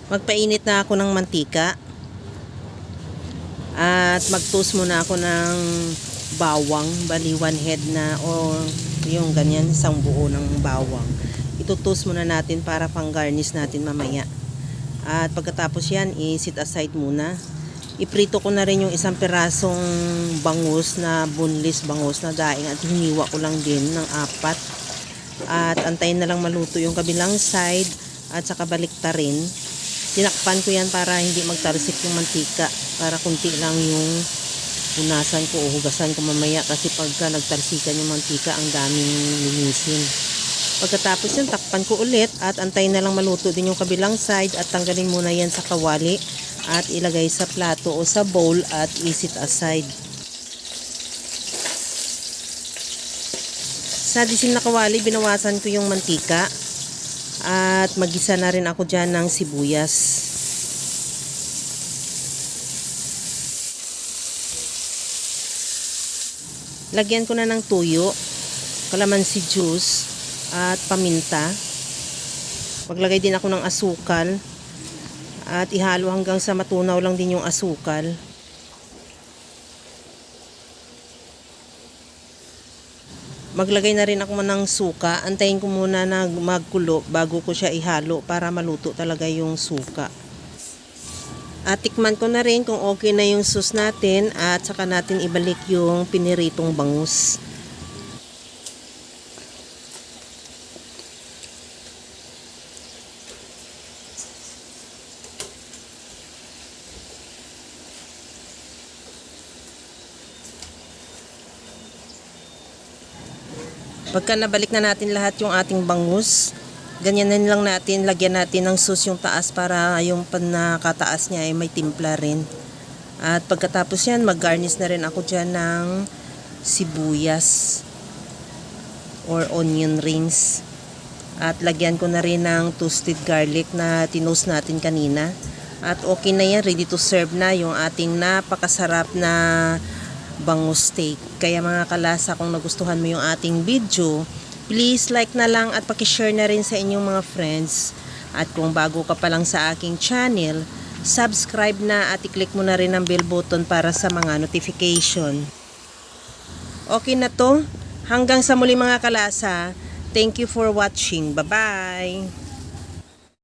Magpainit na ako ng mantika at mag-toast muna ako ng bawang, bali 1 head na o yung ganyan, isang buo ng bawang. Ito-toast muna natin para pang-garnish natin mamaya. At pagkatapos yan, i-set aside muna. Iprito ko na rin yung isang pirasong bangus na boneless bangus na daing at hiniwa ko lang din ng 4. At antayin na lang maluto yung kabilang side at saka baliktarin. Tinakpan ko yan para hindi magtalsik yung mantika, para kunti lang yung punasan ko o hugasan ko mamaya, kasi pagka nagtalsikan yung mantika ang daming linisin. Pagkatapos yun, takpan ko ulit at antayin na lang maluto din yung kabilang side at tanggalin muna yan sa kawali at ilagay sa plato o sa bowl at isit aside. Sa disin na kawali, binawasan ko yung mantika at magisa na rin ako dyan ng sibuyas. Lagyan ko na ng tuyo, kalamansi juice at paminta. Maglagay din ako ng asukal at ihalo hanggang sa matunaw lang din yung asukal. Maglagay na rin ako ng suka. Antayin ko muna na magkulo bago ko siya ihalo para maluto talaga yung suka. At tikman ko na rin kung okay na yung sauce natin at saka natin ibalik yung piniritong bangus. Pagka nabalik na natin lahat yung ating bangus, ganyan lang natin, lagyan natin ng sauce yung taas para yung panakataas niya ay may timpla rin. At pagkatapos yan, mag-garnish na rin ako dyan ng sibuyas or onion rings. At lagyan ko na rin ng toasted garlic na tinost natin kanina. At okay na yan, ready to serve na yung ating napakasarap na bangus steak. Kaya mga kalasa, kung nagustuhan mo yung ating video, please like na lang at pakishare na rin sa inyong mga friends. At kung bago ka pa lang sa aking channel, subscribe na at i-click mo na rin ang bell button para sa mga notification. Okay na to. Hanggang sa muli mga kalasa. Thank you for watching. Bye-bye!